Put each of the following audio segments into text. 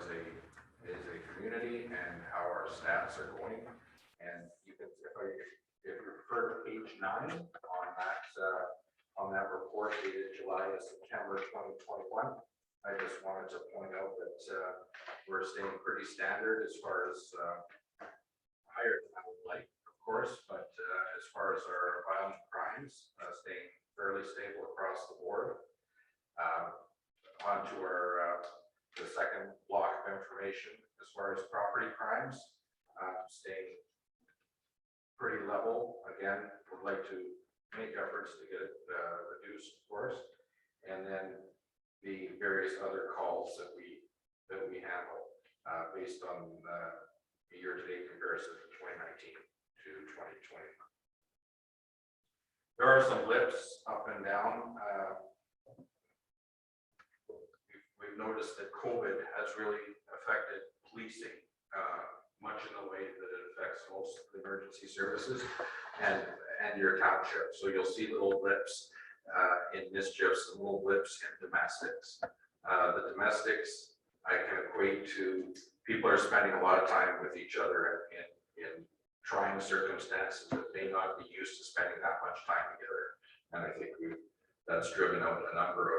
as a community and how our stats are going. And you can, if you refer to page 9 on that report dated July to September 2021, I just wanted to point out that we're staying pretty standard as far as higher than I would like, of course, but as far as our violent crimes, staying fairly stable across the board. On to our the second block of information as far as property crimes, staying pretty level. Again, would like to make efforts to get it reduced, of course, and then the various other calls that we handle based on the year-to-date comparison from 2019 to 2020. There are some blips up and down. We've noticed that COVID has really affected policing much in the way that it affects most of the emergency services and your township. So you'll see little blips in mischiefs and little blips in domestics. The domestics I can equate to people are spending a lot of time with each other in trying circumstances that may not be used to spending that much time together. And I think that's driven out a number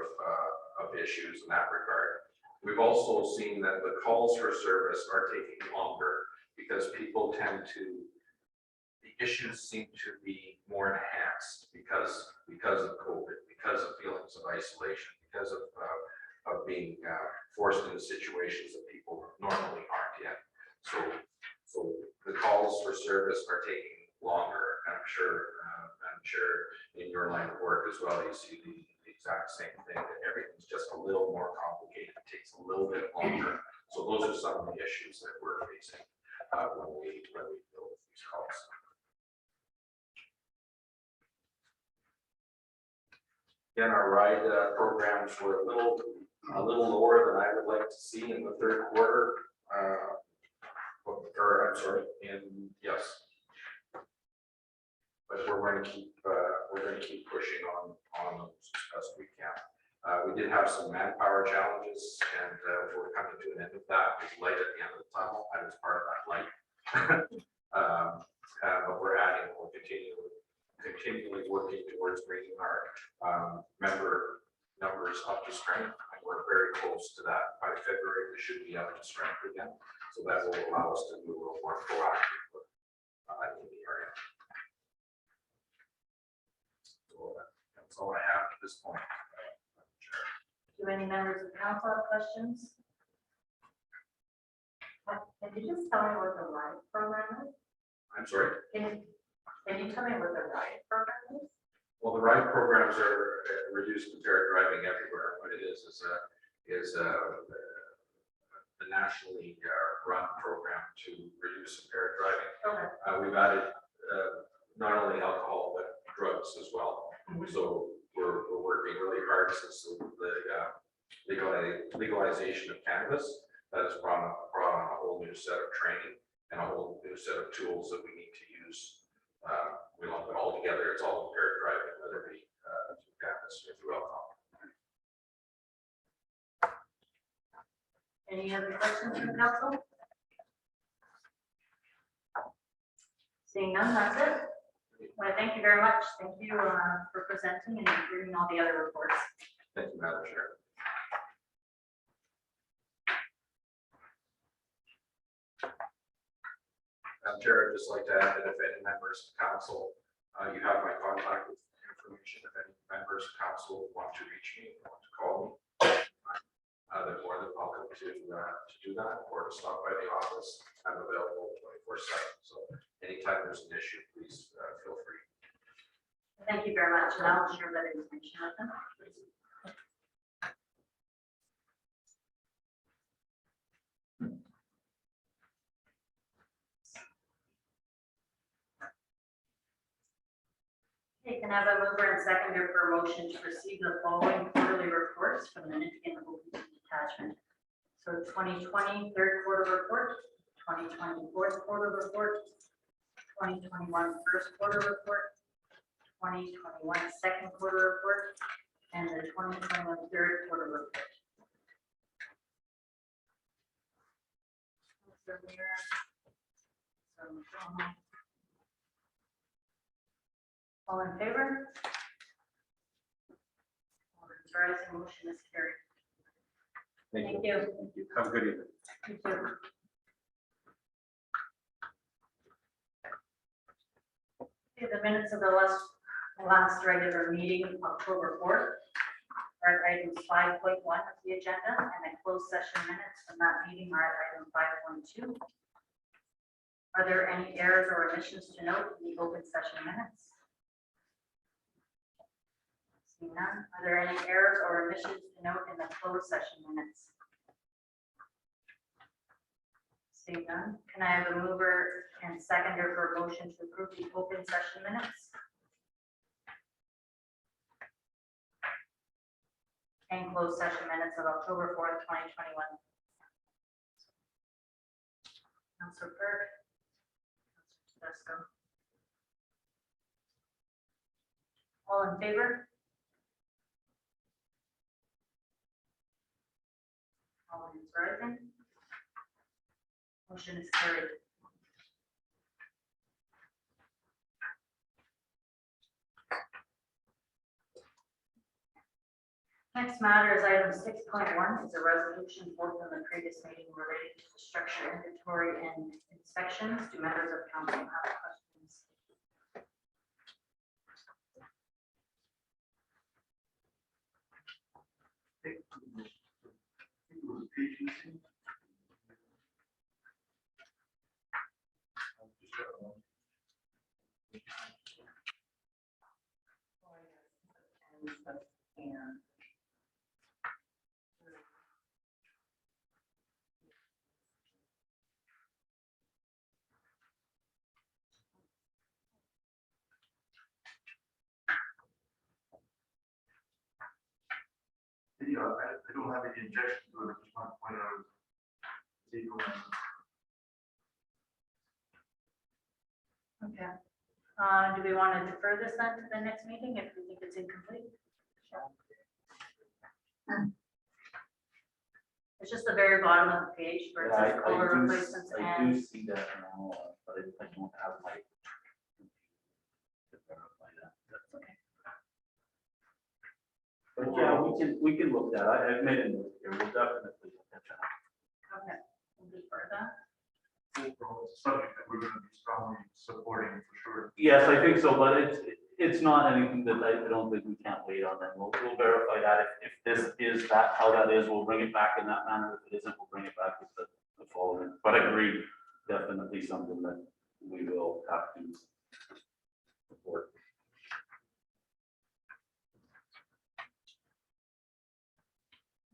of issues in that regard. We've also seen that the calls for service are taking longer because people tend to, the issues seem to be more enhanced because of COVID, because of feelings of isolation, because of being forced into situations that people normally aren't in. So the calls for service are taking longer. And I'm sure in your line of work as well, you see the exact same thing, that everything's just a little more complicated. It takes a little bit longer. So those are some of the issues that we're facing when we deal with these calls. Again, our ride programs were a little lower than I would like to see in the third quarter. But we're going to keep pushing on those as best we can. We did have some manpower challenges, and we're coming to an end of that. There's light at the end of the tunnel. I was part of that light. But we're continually working towards bringing our member numbers up to strength, and we're very close to that. By February, we should be up to strength again, so that will allow us to be a little more proactive in the area. So that's all I have at this point. Do any members of council have questions? Can you just tell me what the RIDE program is? I'm sorry? Can you tell me what the RIDE program is? Well, the RIDE programs are reduced impaired driving everywhere. What it is the nationally run program to reduce impaired driving. Okay. We've added not only alcohol, but drugs as well. Mm-hmm. So we're working really hard since the legalization of cannabis. That has brought on a whole new set of training and a whole new set of tools that we need to use. We lump it all together. It's all impaired driving, whether it be through cannabis or through alcohol. Any other questions from council? Seeing none, that's it. Well, thank you very much. Thank you for presenting and reading all the other reports. Thank you, Madam Chair. Madam Chair, I'd just like to add that if any members of council, you have my contact information. If any members of council want to reach me, want to call me, they're more than welcome to do that, or to stop by the office. I'm available 24/7. So anytime there's an issue, please feel free. Thank you very much, and I'll share that information with them. Okay, can I have a mover and seconder for a motion to receive the following quarterly reports from the Nipissing Attachment. So 2020 third quarter report, 2020 fourth quarter report, 2021 first quarter report, 2021 second quarter report, and the 2021 third quarter report. Rivera. All in favor? All rising, motion is carried. Thank you. Thank you. Have a good evening. You too. Okay, the minutes of the last regular meeting, October 4th, are at items 5.1 of the agenda, and the closed session minutes from that meeting are at item 5.2. Are there any errors or omissions to note in the open session minutes? Seeing none. Are there any errors or omissions to note in the closed session minutes? Seeing none. Can I have a mover and seconder for a motion to approve the open session minutes? And closed session minutes of October 4th, 2021. Councilor Burke. Councilor Tedesco. All in favor? All hands rising. Motion is carried. Next matter is item 6.1, is a resolution both in the previous meeting related to the structure inventory and inspections. Do members of council have questions? Yeah, I don't have any objection to it. I just want to point out legal. Okay. Do we want to defer this then to the next meeting if we think it's incomplete? It's just the very bottom of the page where it says color replacements I and. do see that now, but I don't have my. To verify that. That's okay. But yeah, we can look at it. I've made a note here. We'll definitely look at that. Okay, we'll defer that. It's a subject that we're going to be strongly supporting for sure. Yes, I think so, but it's not anything that I don't think we can't wait on. Then we'll verify that. If this is that, how that is, we'll bring it back in that manner. If it isn't, we'll bring it back with the following. But I agree, definitely something that we will have to support.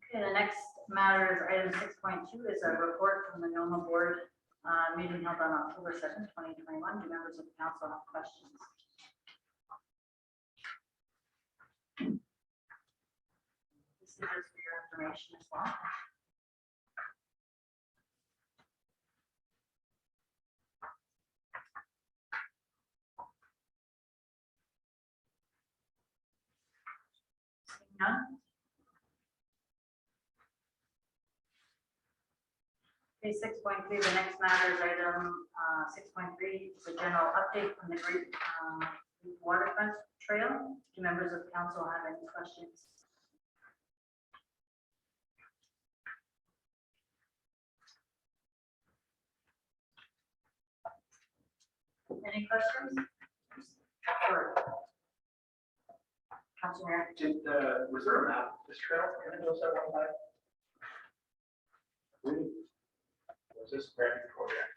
Okay, the next matter is item 6.2 is a report from the NOMA board meeting held on October 2nd, 2021. Do members of the council have questions? This is just for your information as well. Seeing none. Okay, 6.3, the next matter is item 6.3, is a general update from the Great Waterfront Trail. Do members of council have any questions? Any questions? Sure. Councilor. Was there a map of this trail given to us at one time? Was this a brand new project?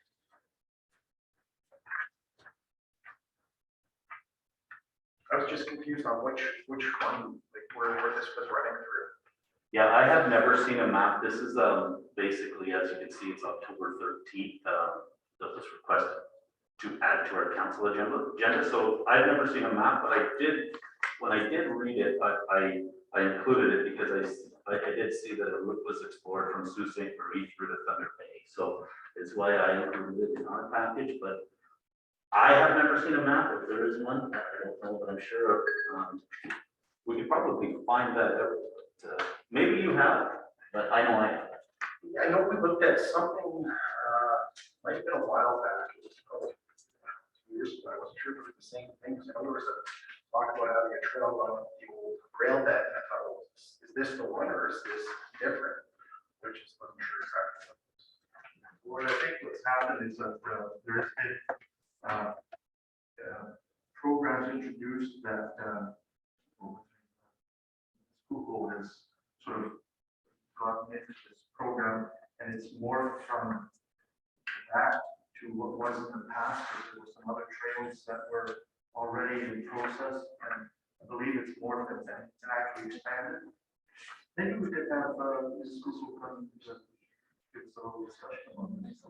I was just confused on which one, like where this was running through. Yeah, I have never seen a map. This is basically, as you can see, it's October 13th. That was requested to add to our council agenda. So I've never seen a map, but when I did read it, I included it because I did see that a route was explored from Sault Ste. Marie through to Thunder Bay. So it's why I included it in our package, but I have never seen a map. If there is one, I don't know, but I'm sure we could probably find that out. But, maybe you have, but I know I have. Yeah, I know we looked at something might have been a while back, it was probably 2 years ago, I wasn't sure if it was the same thing, because I know there was a talk about having a trail run the old rail bed, and I thought, well, is this the one, or is this different? Which is, wasn't sure exactly. What I think what's happened is that there has been programs introduced that Google has sort of gotten into this program, and it's more from that to what was in the past. There were some other trails that were already in process, and I believe it's more than that, and actually expanded. Maybe we could have Mrs. Gusel come to give us a little discussion on this.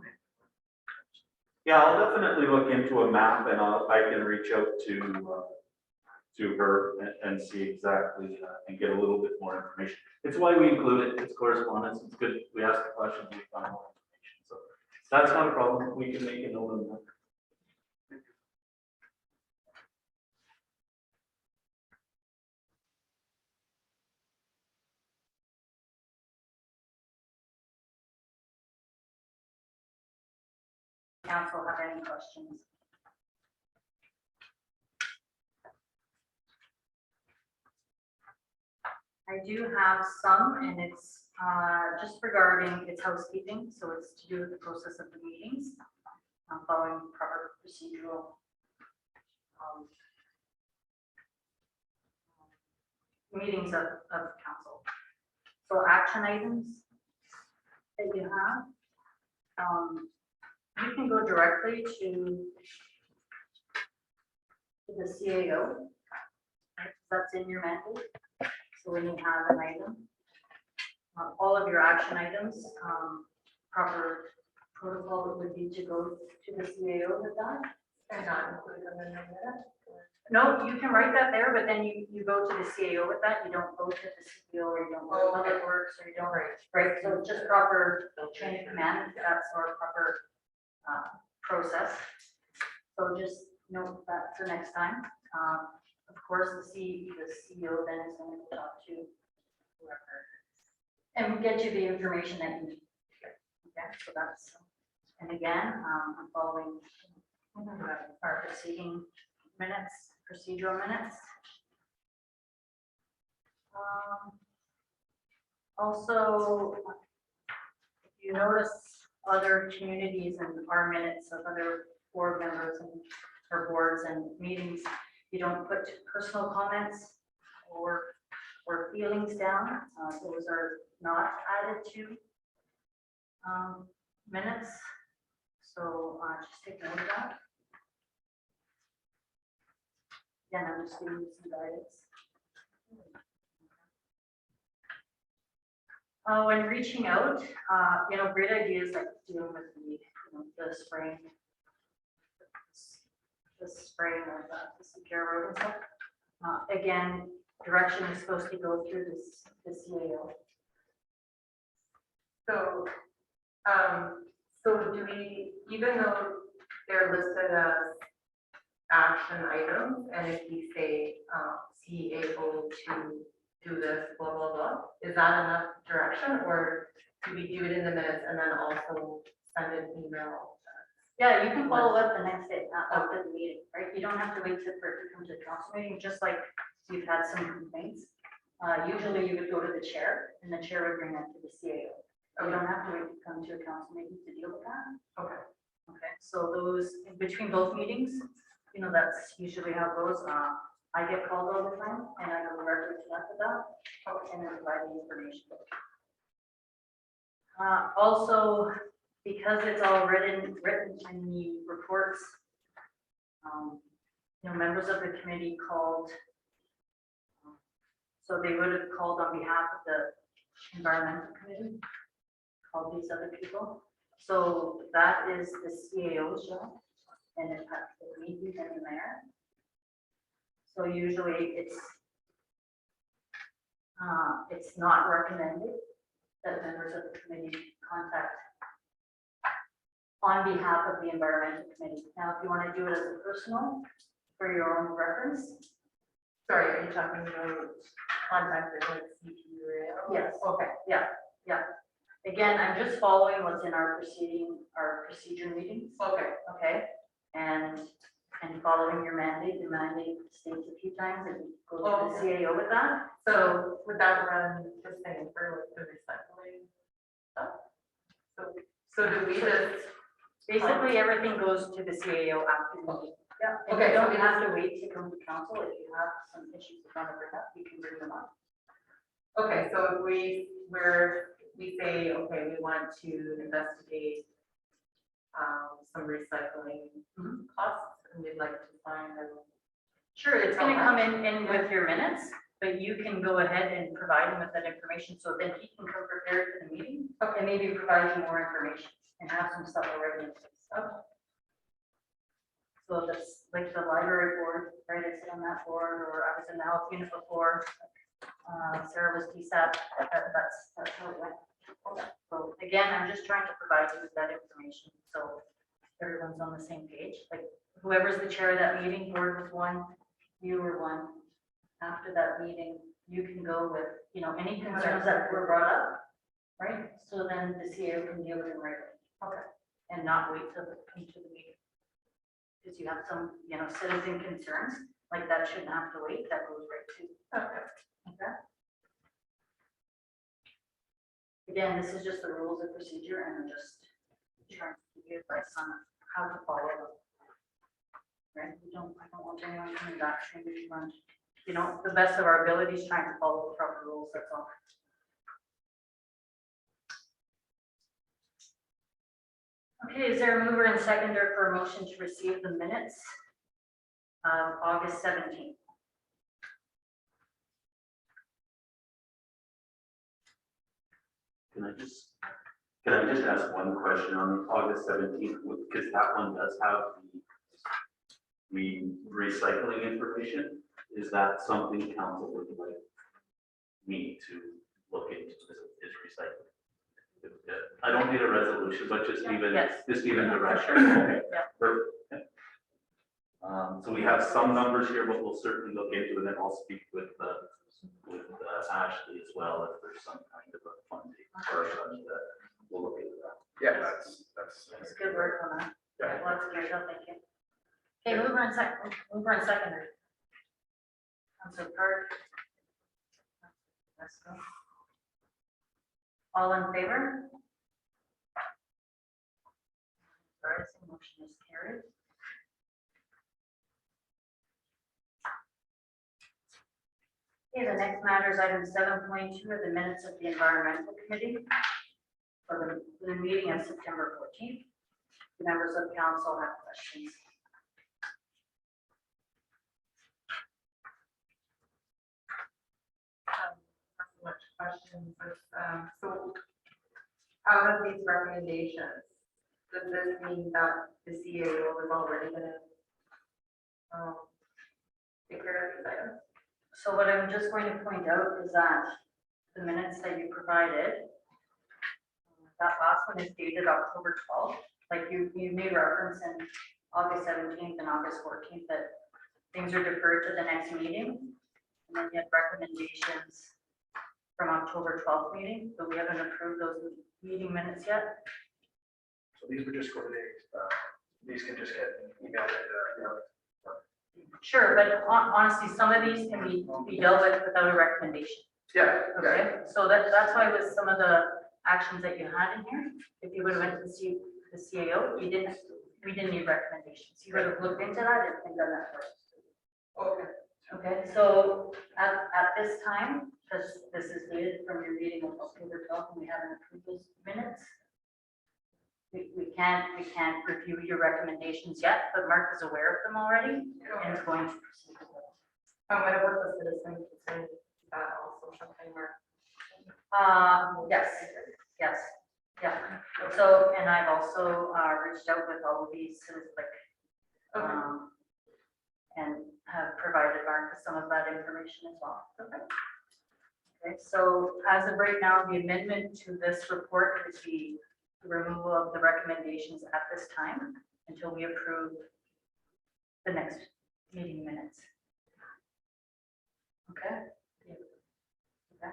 Yeah, I'll definitely look into a map, and I can reach out to her and see exactly and get a little bit more information. It's why we include it. It's correspondence. It's good. We ask the questions, we find more information. So that's not a problem. We can make a note of that. Council have any questions? I do have some, and it's just regarding its housekeeping, so it's to do with the process of the meetings, following proper procedural meetings of council. So action items that you have, you can go directly to the CAO. That's in your mandate. So when you have an item, all of your action items, proper protocol would be to go to the CAO with that. And not include them in the minute? No, you can write that there, but then you go to the CAO with that. You don't go to the CEO, or you don't go to Public Works, or you don't right. So it's just proper chain of command. That's our proper process. So just note that for next time. Of course, the CEO then is going to talk to whoever and get you the information that you need. Okay, so that's, and again, I'm following our proceeding minutes, procedural minutes. Also, if you notice other communities and our minutes of other board members and or boards and meetings, you don't put personal comments or feelings down. Those are not added to minutes. So just take note of that. Yeah, I'm just giving you some guidance. When reaching out, great ideas like dealing with the spraying of the secure road and stuff. Again, direction is supposed to go through the CAO. So do we, even though they're listed as action items, and if we say CAO to do this, blah, blah, blah, is that enough direction, or do we do it in the minutes and then also send an email? Yeah, you can follow up the next day after the meeting, right? You don't have to wait for it to come to the council meeting, just like you've had some complaints. Usually you would go to the chair, and the chair would bring that to the CAO. You don't have to wait to come to a council meeting to deal with that. Okay. Okay, so those, in between both meetings, that's usually how it goes. I get called all the time, and I go directly to that with that, and then provide the information. Also, because it's all written in the reports, members of the committee called, so they would have called on behalf of the environmental committee, called these other people. So that is the CAO's job, and it has to meet with the mayor. So usually it's not recommended that members of the committee contact on behalf of the environmental committee. Now, if you want to do it as a personal, for your own reference. Sorry, are you talking about contact with like CP or? Yes. Okay. Yeah. Again, I'm just following what's in our procedure meetings, Okay, okay? And following your mandate, the mandate states a few times that you go to the CAO with that. so would that run the same for like the recycling stuff? So do we just, Basically, everything goes to the CAO after the meeting. Yeah. And Okay, you so don't we have to wait to come to council. If you have some issues you want to bring up, you can bring them up. okay, so if we say, okay, we want to investigate some recycling costs, and we'd like to find them. Sure, it's gonna come in with your minutes, but you can go ahead and provide him with that information, so then he can come prepared for the meeting. And maybe provide you more information and have some stuff already in place. So that's like the library board, right, I sit on that board, or I was in the health unit before. Sarah was DSAP, that's how it went. So again, I'm just trying to provide you with that information, so everyone's on the same page, like whoever's the chair of that meeting, board was one, you were one. After that meeting, you can go with, you know, any concerns that were brought up, right? So then the CEO can deal with them right away. Okay. And not wait till come to the meeting. Because you have some, you know, citizen concerns, like that shouldn't have to wait, that goes right to. Okay. Okay. Again, this is just the rules of procedure, and I'm just trying to give you advice on how to follow them. Right, I don't want anyone coming back saying we run, you know, the best of our abilities, trying to follow the proper rules, that's all. Okay, is there a mover and seconder for a motion to receive the minutes of August 17th? Can I just ask one question on August 17th, because that one does have the recycling information? Is that something council would like me to look into, is recycling? I don't need a resolution, but just even, Yes. just even direction. Sure. Okay. Yeah. Perfect. Okay. So we have some numbers here, but we'll certainly look into it, and then I'll speak with Ashley as well, if there's some kind of a funding or such that we'll look into that. Yeah, that's. That's good work on that. Yeah. Lots of great help, thank you. Okay, mover and seconder. Councilor Park. Let's go. All in favor? Sorry, the motion is carried. Okay, the next matter is item 7.2 of the minutes of the environmental committee for the meeting of September 14th. The members of council have questions. Not so much questions, but, so out of these recommendations, does this mean that the CAO is already gonna take care of these items? So what I'm just going to point out is that the minutes that you provided, that last one is dated October 12th. Like you made reference in August 17th and August 14th that things are deferred to the next meeting. And then you have recommendations from October 12th meeting, but we haven't approved those meeting minutes yet. So these would just go to these can just get emailed, Sure, but honestly, some of these can be dealt with without a recommendation. yeah. Okay, so that's why with some of the actions that you had in here, if you would have went to see the CAO, we didn't need recommendations. You would have looked into that and done that first. Okay. Okay, so at this time, because this is dated from your meeting of October 12th, and we haven't approved those minutes, we can't review your recommendations yet, but Mark is aware of them already and is going to proceed with them. What about the citizen concern? Is that also something where? Yes, yeah. So, and I've also reached out with all of these, like, and have provided Mark with some of that information as well. Okay, so as of right now, the amendment to this report is the removal of the recommendations at this time until we approve the next meeting minutes. Okay? Okay.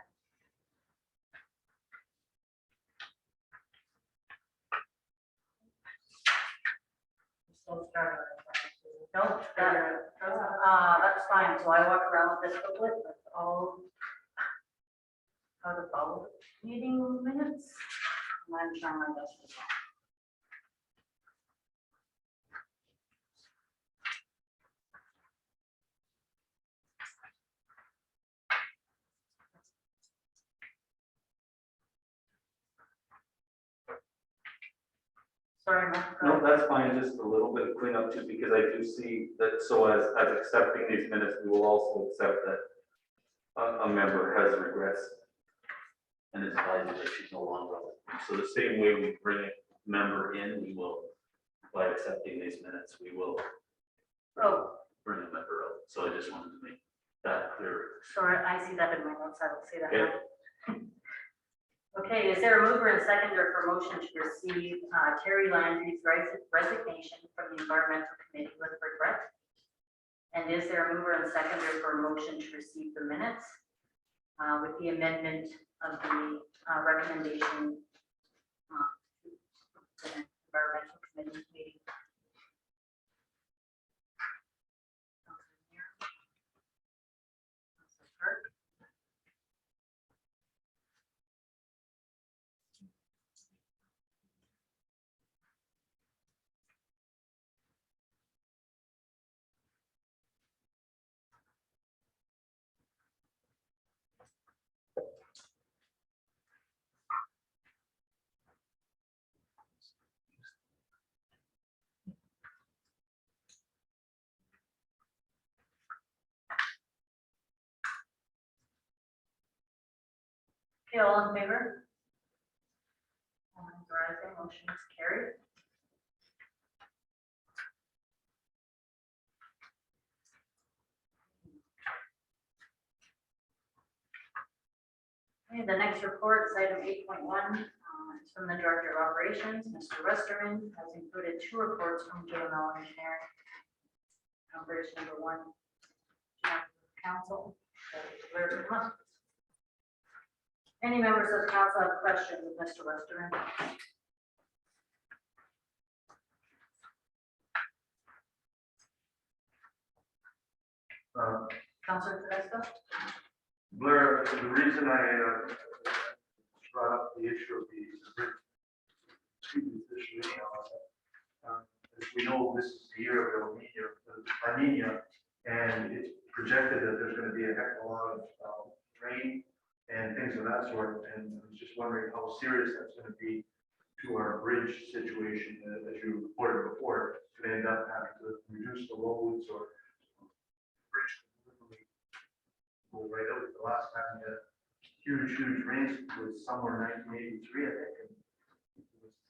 No, that's fine. So I walk around with this booklet, that's all how to follow meeting minutes. And I'm trying my best. to follow. Sorry, Mark. No, that's fine, just a little bit of cleanup too, because I do see that, so as accepting these minutes, we will also accept that a member has regrets and is advised that she's no longer. So the same way we bring a member in, we will, by accepting these minutes, we will Oh, bring a member out. So I just wanted to make that clear. sorry, I see that in my notes. I will say that. Okay. now. Okay, is there a mover and seconder for motion to receive Terry Landry's resignation from the environmental committee with regret? And is there a mover and seconder for a motion to receive the minutes with the amendment of the recommendation to the environmental committee meeting? Okay, all in favor? All rising, motion is carried. Okay, the next report is item 8.1. It's from the Director of Operations, Mr. Westerman, has included 2 reports from JML Engineering. Bridge number 1, Council. Any members of council have questions of Mr. Westerman? Councilor Tedesco? Blair, the reason I brought up the issue of the issue, as we know, this is the year of La Nina, and it's projected that there's going to be a heck of a lot of rain and things of that sort. And I was just wondering how serious that's going to be to our bridge situation, as you reported before. Could end up having to reduce the loads or bridge literally go right out. The last time we had huge rains was somewhere in 1983, I think, and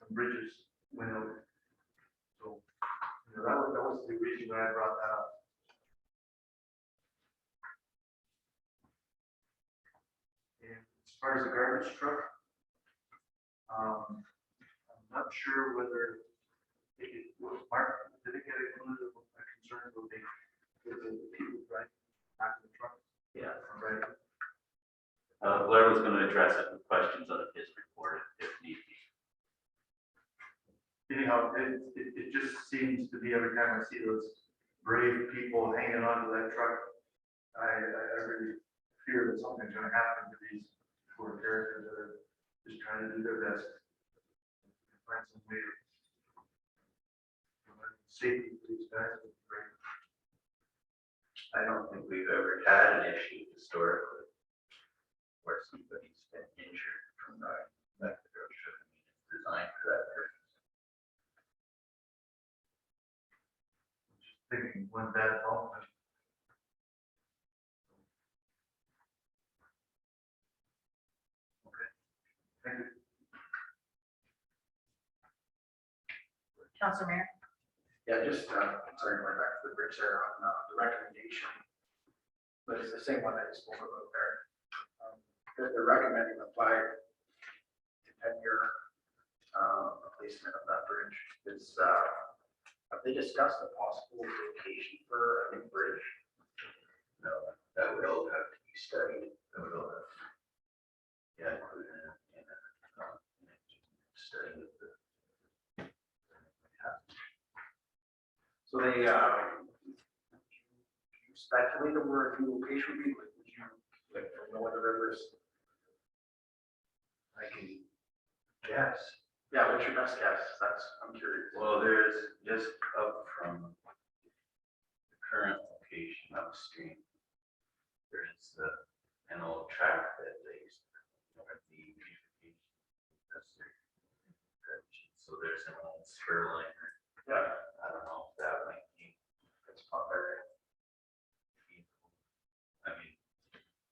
some bridges went out. So, you know, that was the reason why I brought that up. And as far as the garbage truck, I'm not sure whether it was Mark, did it get included? I'm concerned with the people driving back in the truck. Yeah. Right. Blair was going to address it with questions out of his report if need be. Anyhow, it just seems to be every time I see those brave people hanging onto that truck, I really fear that something's going to happen to these poor characters that are just trying to do their best. Find some way to safety for these guys would be great. I don't think we've ever had an issue historically where somebody's been injured from riding that the road should have been designed for that purpose. Just thinking one bad moment. Okay, thank you. Councilor Mayor? Yeah, just, sorry, going back to the bridge there on the recommendation, but it's the same one that you spoke about there. They're recommending the 5 to 10-year replacement of that bridge. Have they discussed a possible location for a new bridge? No, that would all have to be studied. That would all have to, yeah, included in a study of the. So they, you speculate of where a new location would be, like, would you, like, from no other rivers? I can guess. Yeah, what's your best guess? That's, I'm curious. Well, there's just up from the current location upstream. There's an old track that they used to, the beautification. That's their direction. So there's an old spur liner. Yeah. I don't know if that might be, That's not very. I mean,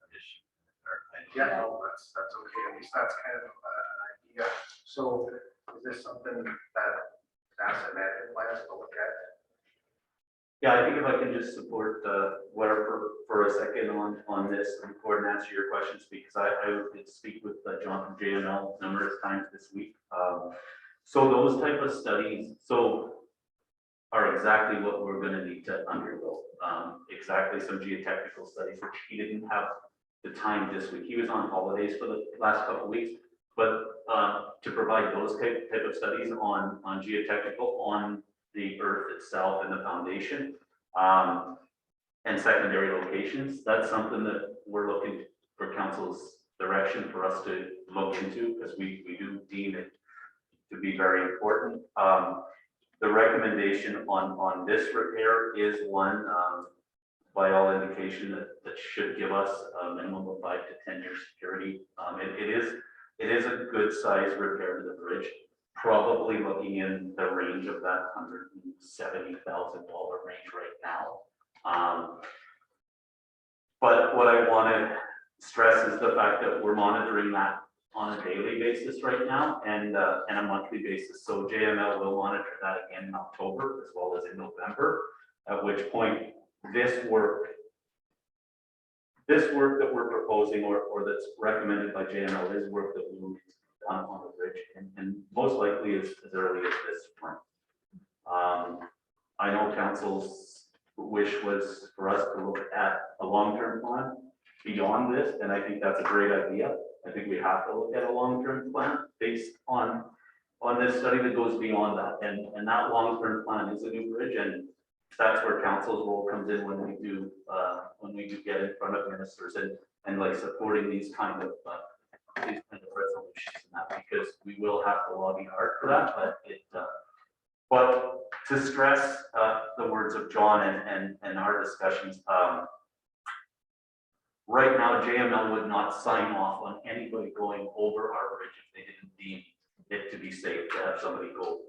I'm just shooting in the dark. I don't Yeah, know. no, that's okay. At least that's kind of an idea. So is this something that asset management plans to look at? Yeah, I think if I can just support whatever for a second on this report and answer your questions, because I did speak with John from JML numerous times this week. So those type of studies, are exactly what we're going to need to undergo. Exactly some geotechnical studies, which he didn't have the time this week. He was on holidays for the last couple of weeks, but to provide those type of studies on geotechnical, on the earth itself and the foundation, and secondary locations, that's something that we're looking for council's direction for us to look into, because we do deem it to be very important. The recommendation on this repair is one, by all indication, that should give us a minimum of 5 to 10 year security. It is a good size repair to the bridge, probably looking in the range of that $170,000 range right now. But what I want to stress is the fact that we're monitoring that on a daily basis right now and a monthly basis. So JML will monitor that again in October as well as in November, at which point this work that we're proposing or that's recommended by JML is work that we will need to do on the bridge and most likely as early as this spring. I know council's wish was for us to look at a long-term plan beyond this, and I think that's a great idea. I think we have to look at a long-term plan based on this study that goes beyond that. And that long-term plan is a new bridge, and that's where council's role comes in when we do get in front of ministers and like supporting these kind of resolutions and that, because we will have to lobby hard for that. But to stress the words of John and our discussions, right now, JML would not sign off on anybody going over our bridge if they didn't deem it to be safe to have somebody go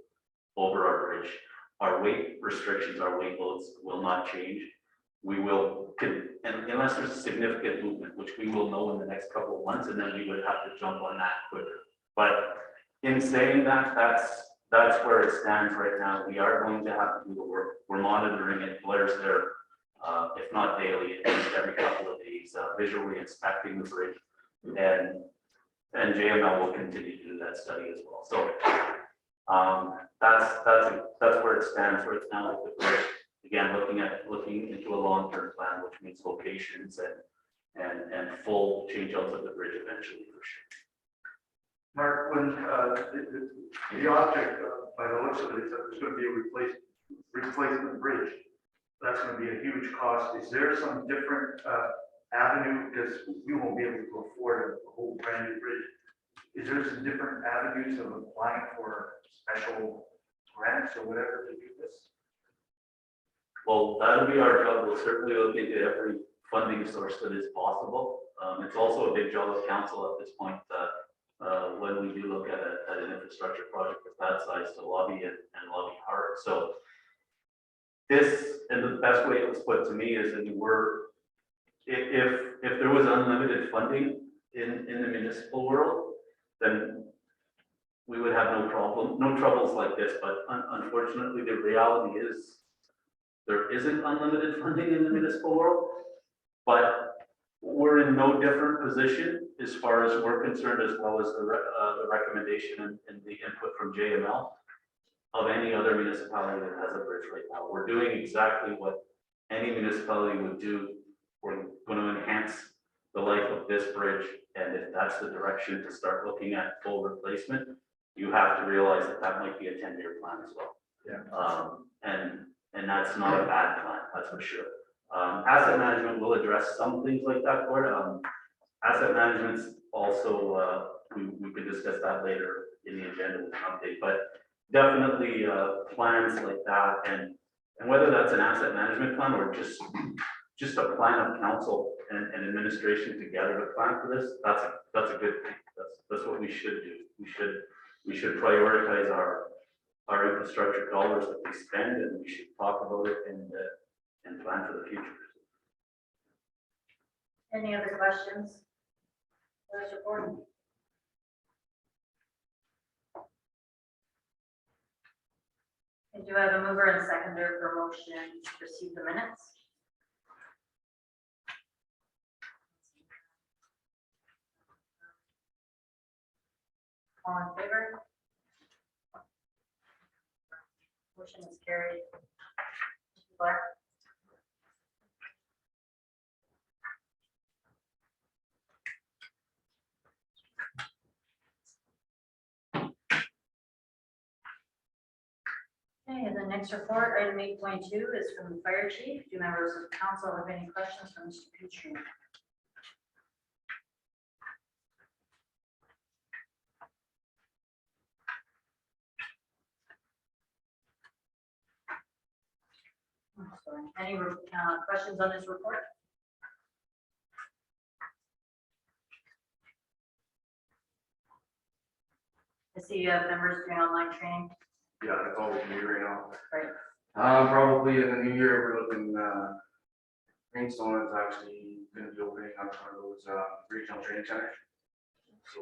over our bridge. Our weight restrictions, our weight loads will not change. We will, and unless there's a significant movement, which we will know in the next couple of months, and then we would have to jump on that quicker. But in saying that, that's where it stands right now. We are going to have to do the work. We're monitoring it. Blair's there, if not daily, at least every couple of days, visually inspecting the bridge, and JML will continue to do that study as well. So that's where it stands right now with the bridge. Again, looking into a long-term plan, which means locations and full change outs of the bridge eventually for sure. Mark, when the object, by the looks of it, is that there's going to be a replacement bridge. That's going to be a huge cost. Is there some different avenue, because we won't be able to afford a whole brand new bridge? Is there some different avenues of applying for special grants or whatever to do this? Well, that'll be our job. We'll certainly look into every funding source that is possible. It's also a big job of council at this point when we do look at an infrastructure project of that size to lobby and lobby hard. So this, and the best way it was put to me is that if there was unlimited funding in the municipal world, then we would have no troubles like this. But unfortunately, the reality is there isn't unlimited funding in the municipal world, but we're in no different position as far as we're concerned, as well as the recommendation and the input from JML of any other municipality that has a bridge right now. We're doing exactly what any municipality would do. We're going to enhance the life of this bridge, and if that's the direction to start looking at full replacement, you have to realize that might be a 10-year plan as well. Yeah. And that's not a bad plan, that's for sure. Asset management will address some things like that, Gord. Asset management's also, we could discuss that later in the agenda with an update, but definitely, plans like that, and whether that's an asset management plan or just a plan of council and administration together to plan for this, that's a good thing. That's what we should do. We should prioritize our infrastructure dollars that we spend, and we should talk about it and plan for the future. Any other questions? Those report. And do I have a mover and seconder for motion to receive the minutes? All in favor? Motion is carried. Blair? Okay, and the next report, item 8.2, is from the fire chief. Do members of council have any questions for Mr. Petrie? Oh, sorry. Any questions on this report? I see you have members doing online training. Yeah, that's all we can do right now. Right. Probably in the new year, we're looking, Greenstone is actually gonna be opening up one of those, regional training centers. So,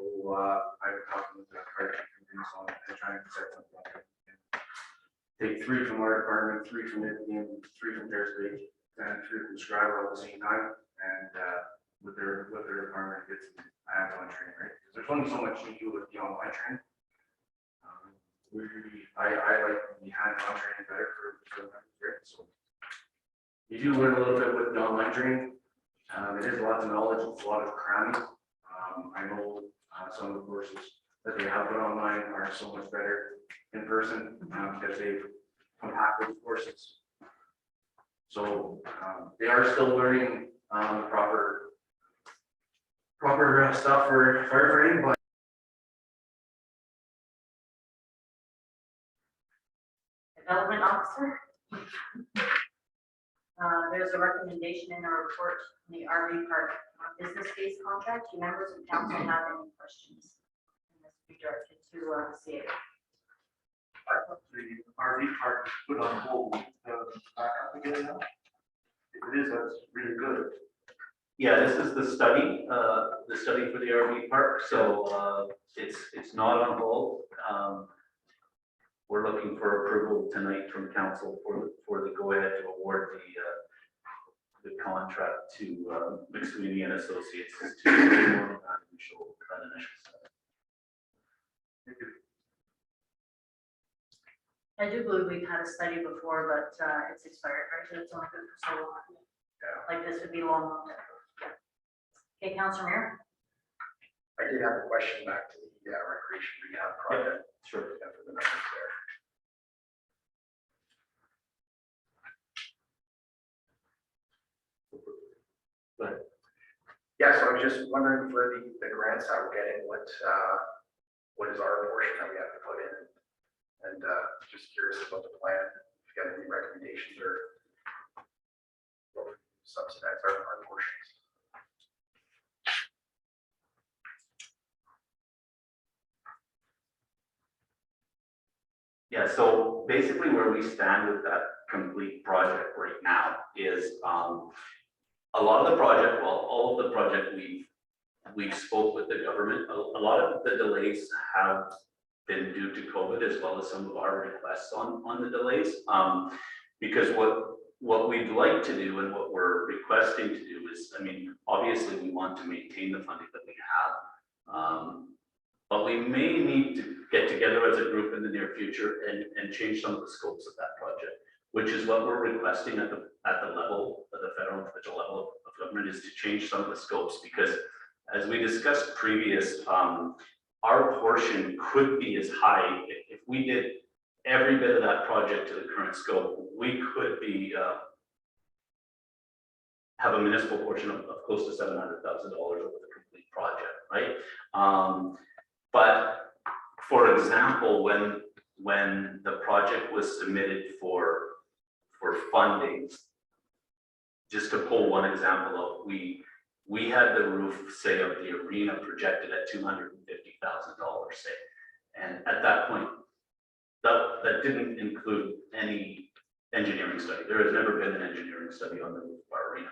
I've talked with the fire chief from Greenstone and trying to set something up. Take 3 from our department, 3 from Nipton, 3 from Bears Bay, and 3 from Scriber all at the same time, and, with their department, get some hands-on training, right? Because there's only so much you can do with the online training. I like the hands-on training better for the members, right? So you do learn a little bit with the online training. It is lots of knowledge, it's a lot of cramming. I know some of the courses that they have put online are so much better in person because they've compacted the courses. So they are still learning the proper stuff for firefighting, but Development officer. There's a recommendation in our report in the RV park business case contract. Do members of council have any questions? And this will be directed to CA. I thought the RV park was put on hold, back up again now. If it is, that's really good. Yeah, this is the study for the RV park, so it's not on hold. We're looking for approval tonight from council for the go-ahead to award the contract to McSweeney and Associates to perform that initial study. I do believe we've had a study before, but it's expired, right? So it's only good for so long. Yeah. Like this would be long. Yeah. Okay, Councilor Mayor. I did have a question back to the recreation rehab project. Sure. For the members there. But Yeah, so I was just wondering for the grants that we're getting, what is our portion that we have to put in? And just curious about the plan, if you have any recommendations or subsidize our portions. yeah, so basically where we stand with that complete project right now is a lot of the project, well, all of the project we've spoke with the government. A lot of the delays have been due to COVID, as well as some of our requests on the delays. Because what we'd like to do and what we're requesting to do is, I mean, obviously we want to maintain the funding that we have. But we may need to get together as a group in the near future and change some of the scopes of that project, which is what we're requesting at the level, at the federal and provincial level of government, is to change some of the scopes, because as we discussed previous, our portion could be as high if we did every bit of that project to the current scope, we could be, have a municipal portion of close to $700,000 over the complete project, right? But for example, when the project was submitted for funding, just to pull one example up, we had the roof, say, of the arena projected at $250,000, say. And at that point, that didn't include any engineering study. There has never been an engineering study on the roof of our arena.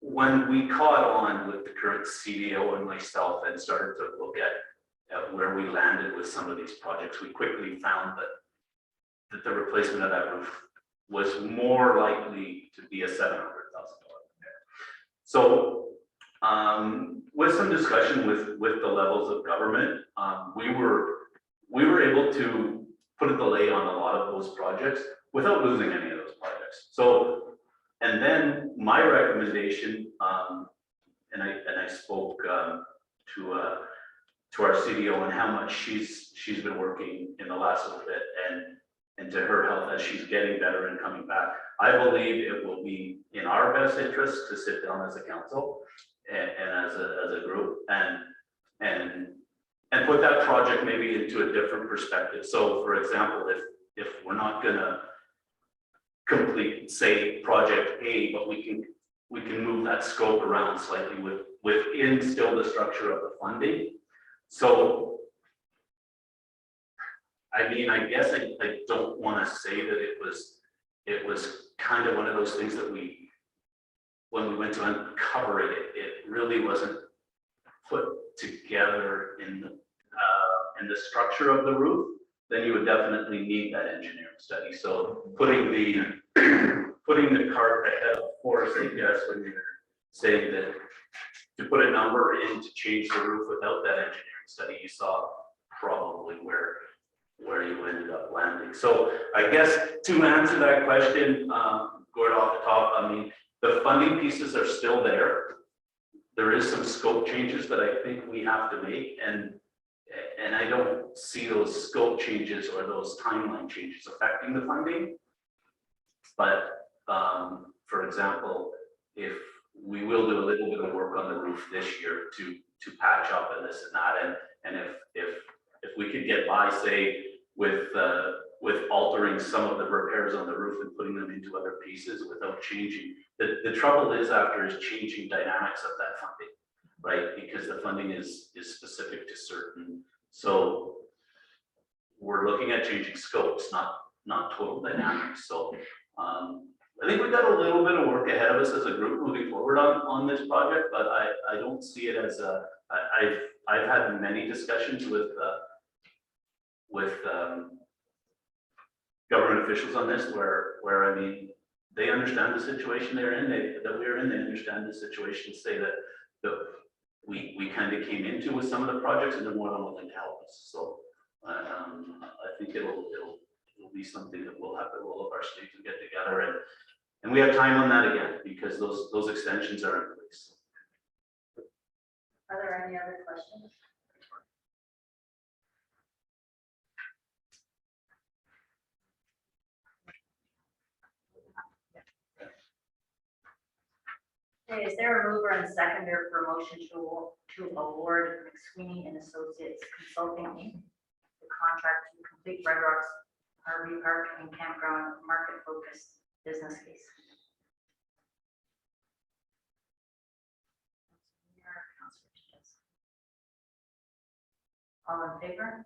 When we caught on with the current CDO and myself and started to look at where we landed with some of these projects, we quickly found that the replacement of that roof was more likely to be a $700,000 repair. So with some discussion with the levels of government, we were able to put a delay on a lot of those projects without losing any of those projects. So, and then my recommendation, and I spoke to our CDO and how much she's been working in the last little bit, and to her health as she's getting better and coming back. I believe it will be in our best interest to sit down as a council and as a group and put that project maybe into a different perspective. So for example, if we're not gonna complete, say, project A, but we can move that scope around slightly within still the structure of the funding. So I mean, I guess I don't want to say that it was kind of one of those things that when we went to uncover it, it really wasn't put together in the structure of the roof. Then you would definitely need that engineering study. So putting the cart ahead of the horse, I guess, when you're saying that to put a number in to change the roof without that engineering study, you saw probably where you ended up landing. So I guess to answer that question, Gord, off the top, I mean, the funding pieces are still there. There is some scope changes that I think we have to make, and I don't see those scope changes or those timeline changes affecting the funding. But for example, if we will do a little bit of work on the roof this year to patch up and this and that, and if we could get by, say, with altering some of the repairs on the roof and putting them into other pieces without changing. The trouble is after is changing dynamics of that funding, right? Because the funding is specific to certain. So we're looking at changing scopes, not total dynamics. So I think we've got a little bit of work ahead of us as a group moving forward on this project, but I don't see it as I've had many discussions with government officials on this, where I mean, they understand the situation they're in, that we're in, they understand the situation, say that we kind of came into with some of the projects and they're more than willing to help us. So I think it'll be something that we'll have to roll up our sleeves and get together, and we have time on that again, because those extensions are in place. Are there any other questions? Okay, is there a mover and seconder for a motion to award McSweeney and Associates Consulting Inc. the contract to complete Red Rock's RV Park and Campground market focused business case? All in favor?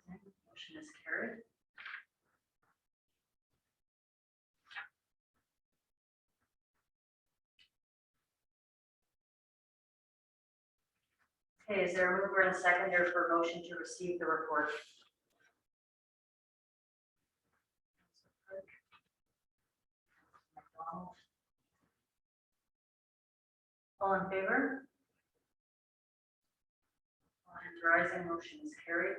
Motion is carried. Okay, is there a mover and seconder for a motion to receive the report? All in favor? All hands rising, motion is carried.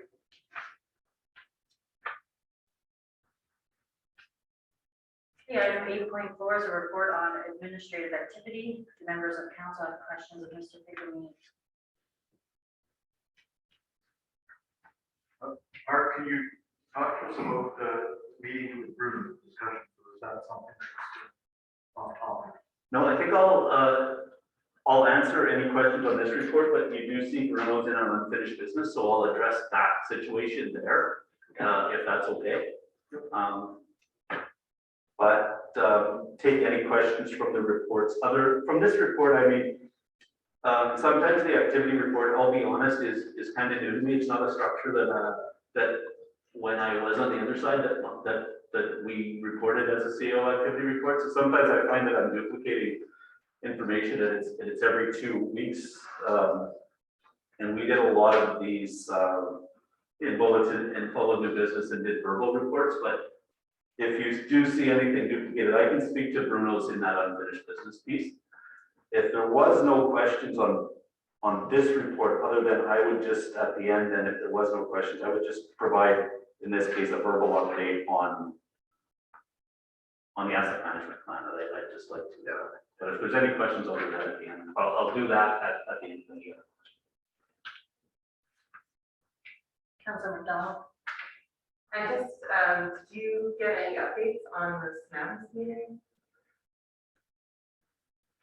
Okay, item 8.4 is a report on administrative activity. Do members of council have questions of Mr. Pickering? can you talk to us about the meeting with Bruno discussion? Is that something that's off topic? No, I think I'll answer any questions on this report, but you do see Bruno's in our unfinished business, so I'll address that situation there, if that's okay. But take any questions from the reports. From this report, I mean, sometimes the activity report, I'll be honest, is kind of new to me. It's not a structure that when I was on the other side, that we reported as a CO activity report. So sometimes I find that I'm duplicating information and it's every 2 weeks. And we did a lot of these in bulletin and follow new business and did verbal reports, but if you do see anything duplicated, I can speak to Bruno's in that unfinished business piece. If there was no questions on this report, other than I would just at the end, and if there was no questions, I would just provide, in this case, a verbal update on the asset management plan that I'd just like to. But if there's any questions, I'll do that at the end. I'll do that at the end of the year. Councilor McDonald? I just, do you get any updates on the SNAPS meeting?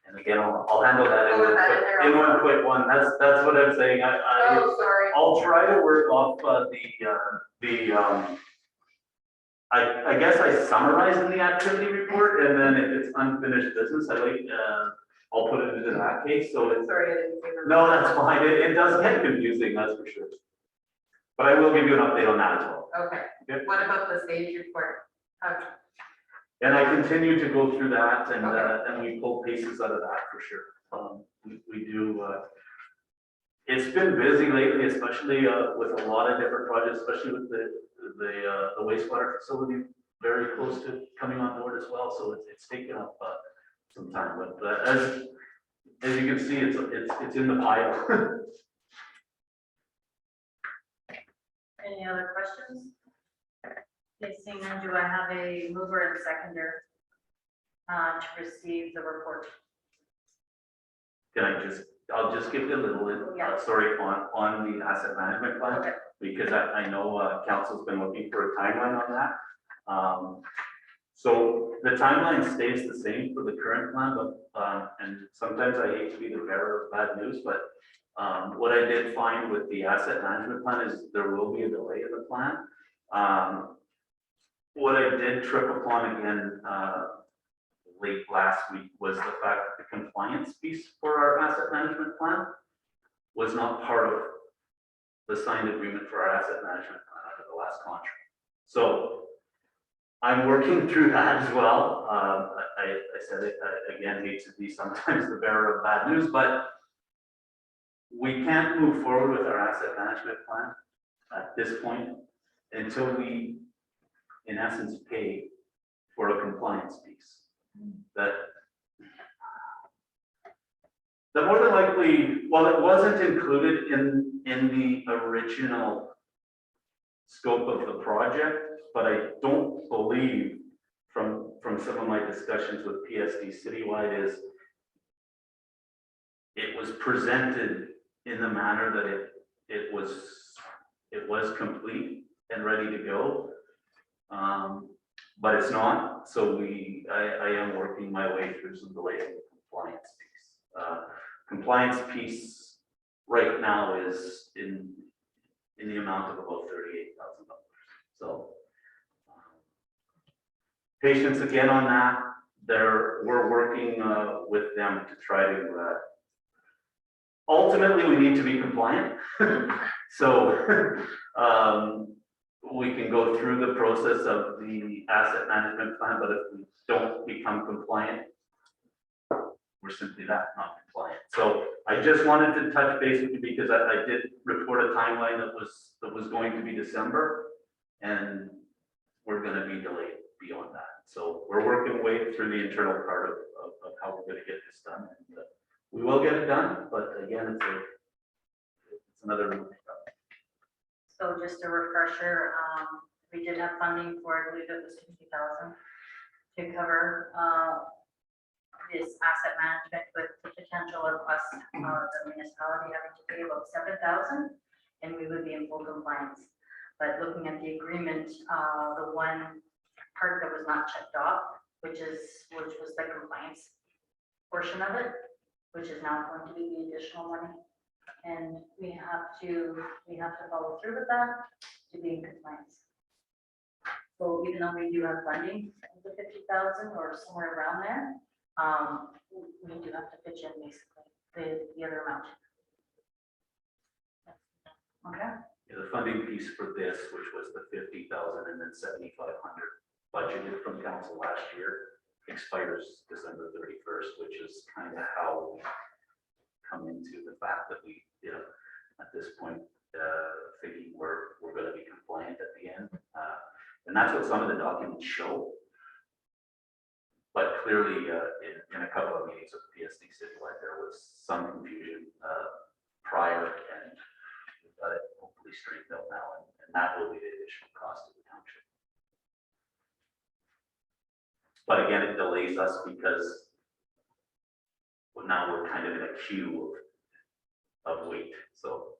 And again, I'll handle that Oh, is that in there in one also? quick one. That's what I'm saying. Oh, sorry. I'll try to work off I guess I summarize in the activity report, and then if it's unfinished business, I'll put it into that case, so it's. Sorry, I didn't see the. No, that's fine. It does get confusing, that's for sure. But I will give you an update on that as well. Okay. Okay. What about the stage report? And I continue to go through that, and Okay. and we pull pieces out of that for sure. We do. It's been busy lately, especially with a lot of different projects, especially with the wastewater facility very close to coming on board as well. So it's taken up some time, but as you can see, it's in the pile. Any other questions? Okay, seeing none, do I have a mover and seconder to receive the report? I'll just give you a little, Yeah. sorry, on the asset management plan. Okay. Because I know council's been looking for a timeline on that. So the timeline stays the same for the current plan, but, and sometimes I hate to be the bearer of bad news, but what I did find with the asset management plan is there will be a delay in the plan. What I did trip upon again late last week was the fact that the compliance piece for our asset management plan was not part of the signed agreement for our asset management plan under the last contract. So I'm working through that as well. I said it again, hate to be sometimes the bearer of bad news, but we can't move forward with our asset management plan at this point until we, in essence, pay for a compliance piece. That more than likely, well, it wasn't included in the original scope of the project, but I don't believe from some of my discussions with PSD Citywide is it was presented in the manner that it was complete and ready to go. But it's not, so I am working my way through some delays in the compliance piece. Compliance piece right now is in the amount of about $38,000. So patience again on that. We're working with them to try to. Ultimately, we need to be compliant. So we can go through the process of the asset management plan, but if we don't become compliant, we're simply that, not compliant. So I just wanted to touch base with you because I did report a timeline that was going to be December, and we're going to be delayed beyond that. So we're working way through the internal part of how we're going to get this done. And, we will get it done, but again, it's another moving up. So just a refresher, we did have funding for, I believe it was 50,000 to cover this asset management with the potential of us, the municipality having to pay about 7,000, and we would be in full compliance. But looking at the agreement, the one part that was not checked off, which was the compliance portion of it, which is now going to be the additional money. And we have to follow through with that to be in compliance. So even though we do have funding, the 50,000 or somewhere around there, we do have to pitch in basically the other amount. Okay. Yeah, the funding piece for this, which was the 50,000 and then 7,500 budgeted from council last year, expires December 31st, which is kind of how we come into the fact that we, at this point, thinking we're going to be compliant at the end. And that's what some of the documents show. But clearly, in a couple of meetings with the PSD Citywide, there was some confusion prior, and we've got it hopefully straightened out now, and that will be the additional cost of the township. But again, it delays us because now we're kind of in a queue of wait. So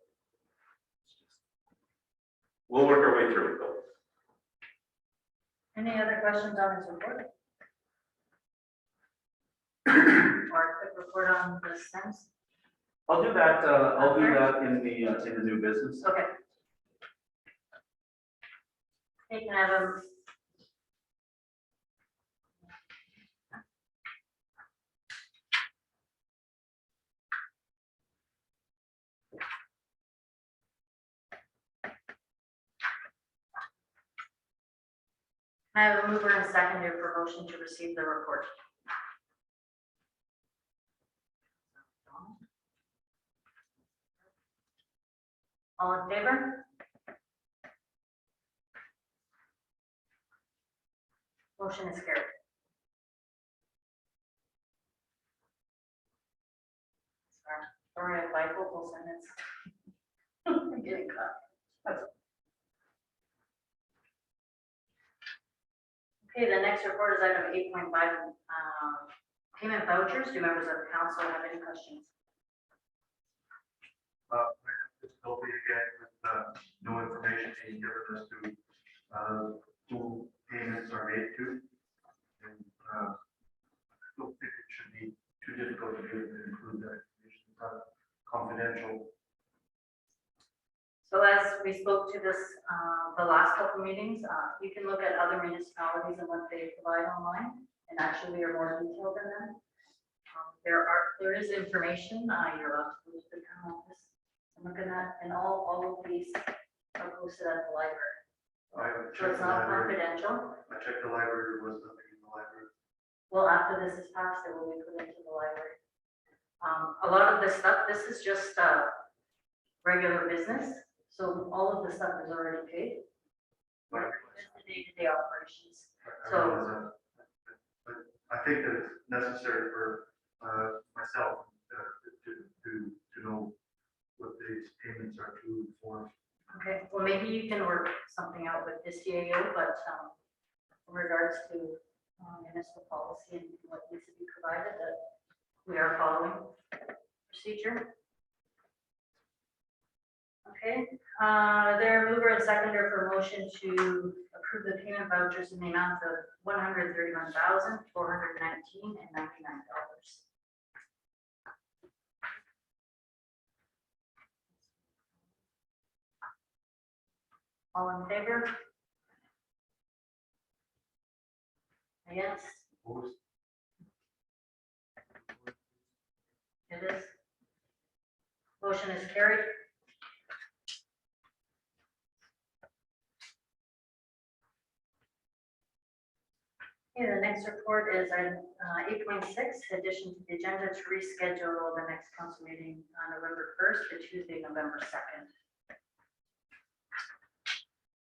we'll work our way through it though. Any other questions on this report? Or a quick report on the STEMS? I'll do that. I'll do that in the new business. Okay. Hey, can I have a I have a mover and seconder for motion to receive the report. All in favor? Motion is carried. Sorry, I bifocal sentence. I'm getting caught. That's okay, the next report is item 8.5, payment vouchers. Do members of the council have any questions? Difficulty again with no information being given as to who payments are made to. And I don't think it should be too difficult to be able to include that information. It's confidential. So as we spoke to this, the last couple meetings, you can look at other municipalities and what they provide online, and actually we are more detailed than them. There is information, you're allowed to go to the town office and look at that, and all of these are posted at the library. I So it's checked the not library. confidential. I checked the library, there was nothing in the library. Well, after this is passed, it will be put into the library. A lot of this stuff, this is just regular business, so all of the stuff is already paid. But It's the day-to-day operations. I realize that. But I think that it's necessary for myself to know what these payments are to for. Okay, well, maybe you can work something out with this CAO, but in regards to municipal policy and what needs to be provided, that we are following procedure. Okay, there mover and seconder for motion to approve the payment vouchers in the amount of $131,419.99. All in favor? Yes, it is. Motion is carried. Okay, the next report is item 8.6, addition to the agenda to reschedule the next council meeting on November 1st to Tuesday, November 2nd.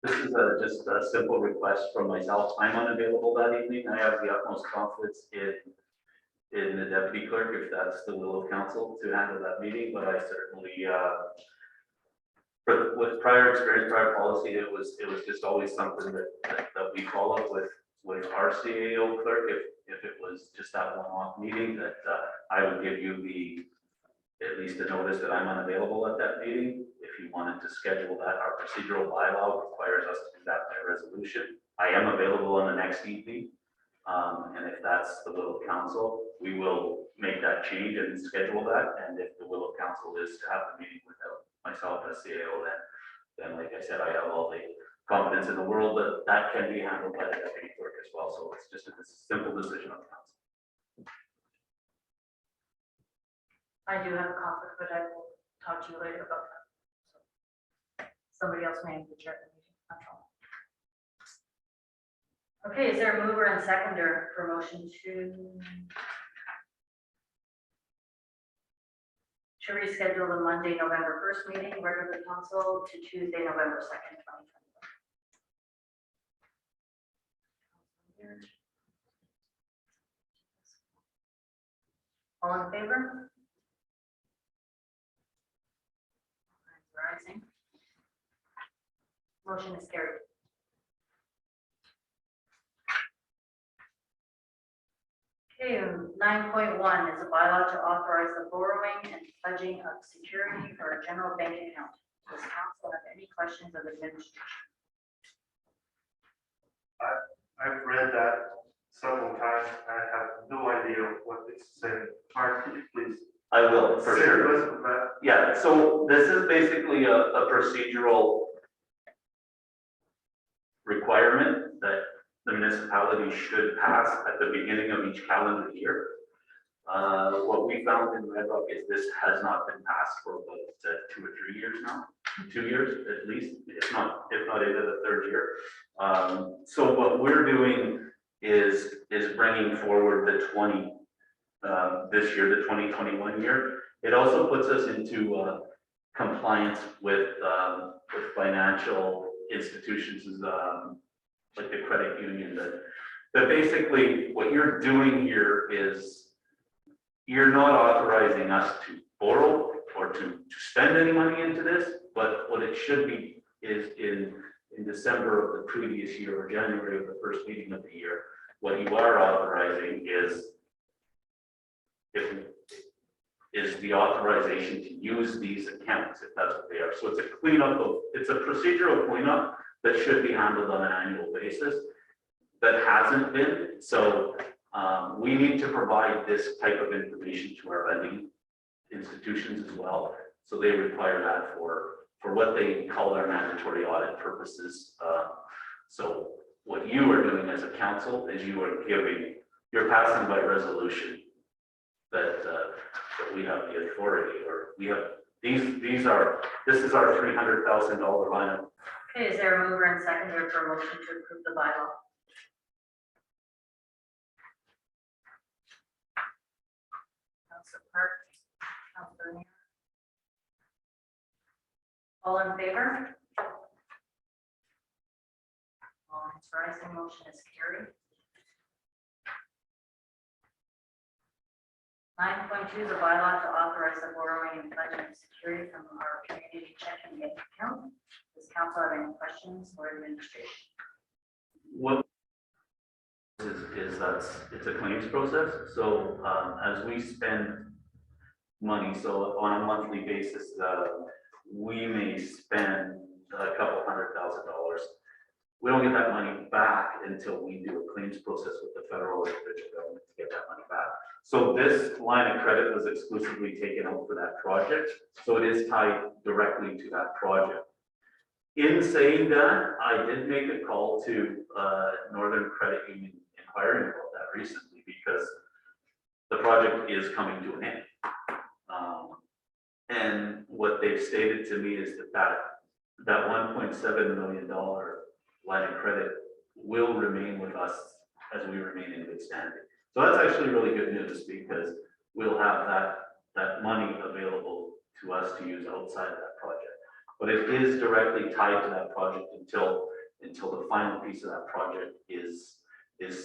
This is just a simple request from myself. I'm unavailable that evening. I have the utmost confidence in the deputy clerk, if that's the will of council, to handle that meeting, but I certainly, with prior experience, prior policy, it was just always something that we followed with our CAO clerk. If it was just that one-off meeting, that I would give you at least a notice that I'm unavailable at that meeting. If you wanted to schedule that. Our procedural bylaw requires us to do that by resolution. I am available on the next evening. And if that's the will of council, we will make that change and schedule that. And if the will of council is to have the meeting without myself as CAO, then like I said, I have all the confidence in the world that that can be handled by the deputy clerk as well. So it's just a simple decision of council. I do have a conflict, but I will talk to you later about that. Somebody else may have the chair of the meeting. That's all. Okay, is there a mover and seconder for motion to reschedule the Monday, November 1st meeting, regular council, to Tuesday, November 2nd, 2021? All in favor? Rising. Motion is carried. Okay, 9.1 is a bylaw to authorize the borrowing and pledging of security for a general bank account. Does council have any questions of administration? I've read that several times. I have no idea what it's saying. Mark, could you please? I will, for say sure. the rest of that? Yeah, so this is basically a procedural requirement that the municipality should pass at the beginning of each calendar year. What we found in Red Rock is this has not been passed for about 2 or 3 years now, 2 years at least, if not into the 3rd year. So what we're doing is bringing forward the this year, the 2021 year. It also puts us into compliance with financial institutions, like the credit union. That basically what you're doing here is you're not authorizing us to borrow or to spend any money into this, but what it should be is in December of the previous year or January of the first meeting of the year, what you are authorizing is the authorization to use these accounts, if that's what they are. So it's a procedural cleanup that should be handled on an annual basis. That hasn't been. So we need to provide this type of information to our lending institutions as well. So they require that for what they call their mandatory audit purposes. So what you are doing as a council is you're passing by resolution that we have the authority, or we have this is our $300,000 line. Okay, is there a mover and seconder for a motion to approve the bylaw? Councilor Park, Councilor Neer. All in favor? All hands rising, motion is carried. 9.2 is a bylaw to authorize the borrowing and pledging of security from our community checking bank account. Does council have any questions for administration? What is that it's a claims process. So as we spend money, so on a monthly basis, we may spend a couple $100,000. We don't get that money back until we do a claims process with the federal and provincial government to get that money back. So this line of credit was exclusively taken out for that project. So it is tied directly to that project. In saying that, I did make a call to Northern Credit Union inquiring about that recently, because the project is coming to an end. And what they've stated to me is that $1.7 million line of credit will remain with us as we remain in good standing. So that's actually really good news, because we'll have that money available to us to use outside of that project. But it is directly tied to that project until the final piece of that project is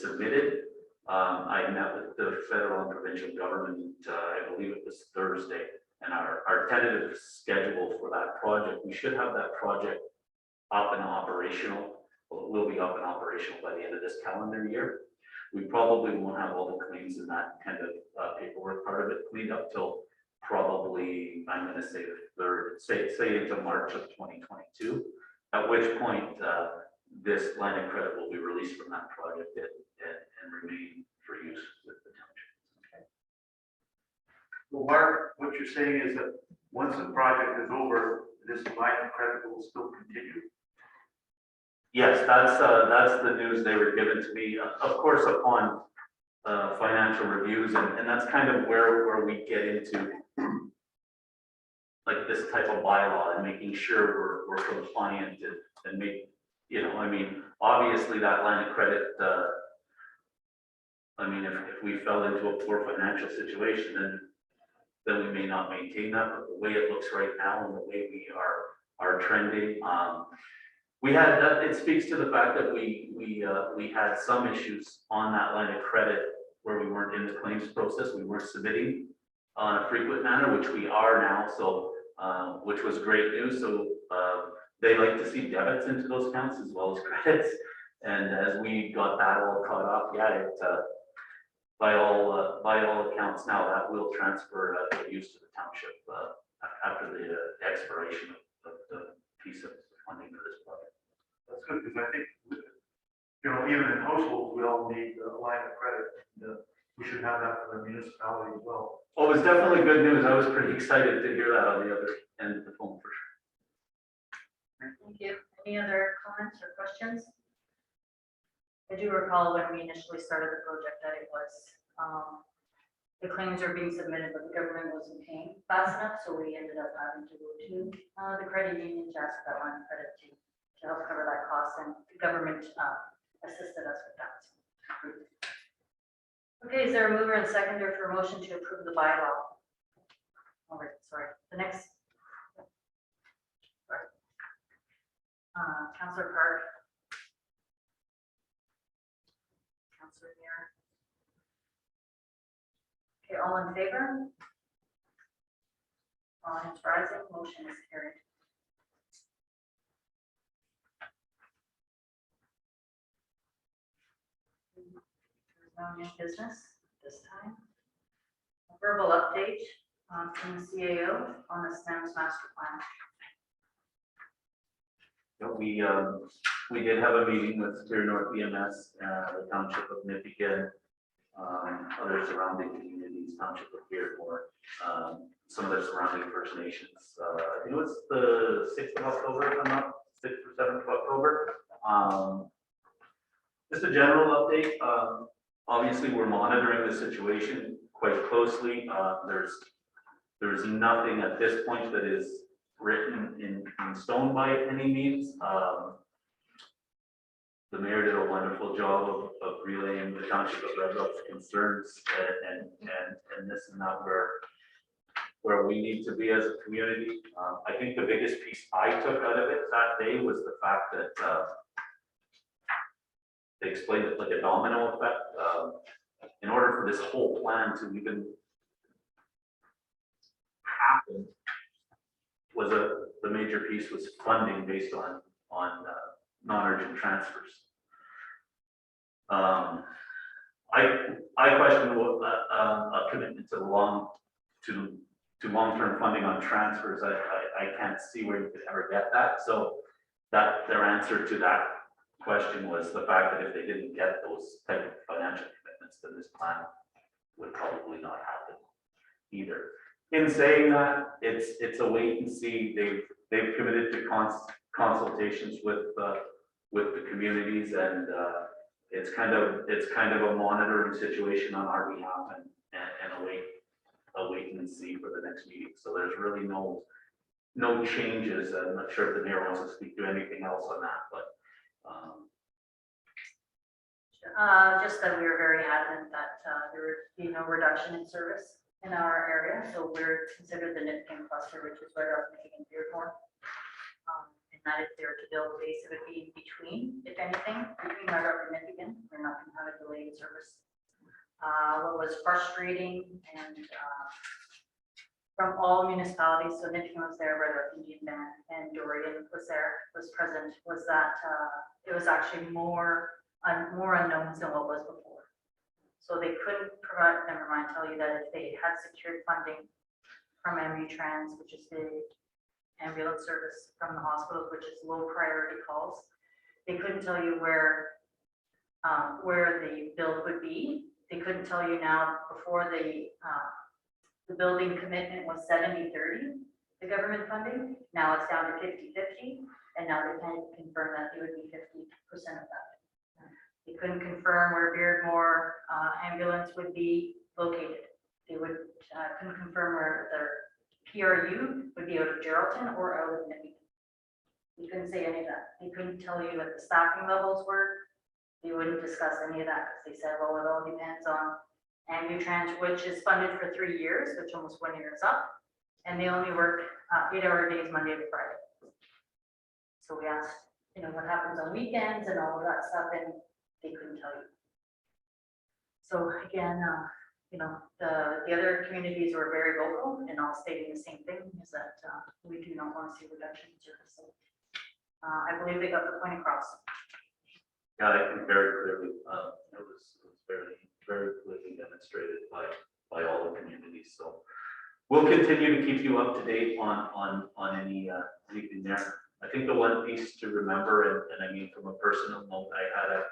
submitted. I met with the federal and provincial government, I believe it was Thursday, and our tentative schedule for that project, we should have that project up and operational. Well, it will be up and operational by the end of this calendar year. We probably won't have all the claims in that kind of paperwork part of it cleaned up till probably, I'm going to say, the 23rd, say into March of 2022, at which point this line of credit will be released from that project and remain for use with the township. Well, Mark, what you're saying is that once the project is over, this line of credit will still continue? Yes, that's the news they were given to me, of course, upon financial reviews, and that's kind of where we get into like this type of bylaw and making sure we're compliant and make, you know, I mean, obviously that line of credit, I mean, if we fell into a poor financial situation, then we may not maintain that, but the way it looks right now and the way we are trending, we had, it speaks to the fact that we had some issues on that line of credit where we weren't in the claims process, we weren't submitting on a frequent manner, which we are now, so, which was great news, so, they like to see debits into those accounts as well as credits, and as we got that all caught up, yeah, it, by all accounts now, that will transfer use to the township, after the expiration of the piece of funding for this project. That's good, because I think, you know, even in households, we all need a line of credit. And, we should have that for the municipality as well. Well, it was definitely good news. I was pretty excited to hear that on the other end of the phone for sure. Thank you. Any other comments or questions? I do recall when we initially started the project that it was, the claims are being submitted, but the government wasn't paying fast enough, so we ended up having to go to the credit union to ask for that line of credit to help cover that cost, and the government assisted us with that. Okay, is there a mover and seconder for a motion to approve the bylaw? All right, sorry, the next. Sorry. Councillor Park. Councillor Muir. Okay, all in favor? All hands rising, motion is carried. No new business this time. A verbal update from the CAO on the SNAM's master plan. We did have a meeting with Superior North EMS, the Township of Nippigan, other surrounding communities, Township of Beardmore, some of their surrounding First Nations. I think it was the 6th of October, if I'm not 6th or 7th of October. Just a general update. Obviously, we're monitoring the situation quite closely. There's nothing at this point that is written in stone by any means. The mayor did a wonderful job of relaying the Township of Red Rock's concerns and this and that where we need to be as a community. I think the biggest piece I took out of it that day was the fact that they explained it like a domino effect. In order for this whole plan to even happen, the major piece was funding based on non-urgent transfers. I question a commitment to long-term funding on transfers. I can't see where you could ever get that. So that their answer to that question was the fact that if they didn't get those type of financial commitments, then this plan would probably not happen either. In saying that, it's a wait and see. They've committed to consultations with the communities, and it's kind of a monitoring situation on our behalf and a wait and see for the next meeting. So there's really no changes. I'm not sure if the mayor wants to speak to anything else on that, but. Just that we were very adamant that there would be no reduction in service in our area. So we're considered the Nippigan cluster, which is right off Nippigan Beardmore. And that if they were to build a base, it would be in between, if anything, between Red Rock and Nippigan. We're not going to have a delay in service. What was frustrating and from all municipalities, so Nippigan was there, Red Rock Indian Band, and Dorian was present, was that it was actually more unknowns than what was before. So they couldn't provide, never mind tell you that if they had secured funding from MU Trans, which is the ambulance service from the hospitals, which is low priority calls. They couldn't tell you where the build would be. They couldn't tell you now. Before the building commitment was 70-30, the government funding. Now it's down to 50-50, and now they can confirm that it would be 50% of that. They couldn't confirm where Beardmore ambulance would be located. They couldn't confirm where their PRU would be out of Geraldton or out of Nippi. They couldn't say any of that. They couldn't tell you what the staffing levels were. They wouldn't discuss any of that because they said, well, it all depends on Ambutrans, which is funded for 3 years, which almost 1 year is up. And they only work 8-hour days, Monday to Friday. So we asked, what happens on weekends and all of that stuff, and they couldn't tell you. So again, the other communities were very vocal and all stating the same thing, is that we do not want to see reduction in service. So I believe they got the point across. Yeah, I think very clearly, it was very, very clearly demonstrated by all the communities. So we'll continue to keep you up to date on anything there. I think the one piece to remember, and I mean, from a personal note, I had a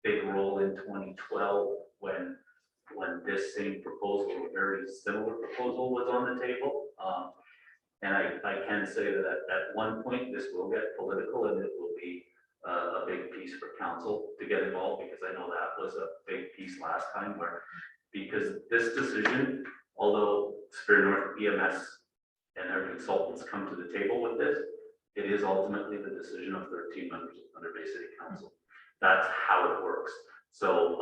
big role in 2012 when this same proposal, a very similar proposal, was on the table. And I can say that at one point this will get political, and it will be a big piece for council to get involved, because I know that was a big piece last time, because this decision, although Superior North EMS and their consultants come to the table with this, it is ultimately the decision of 13 members of Thunder Bay City Council. That's how it works. So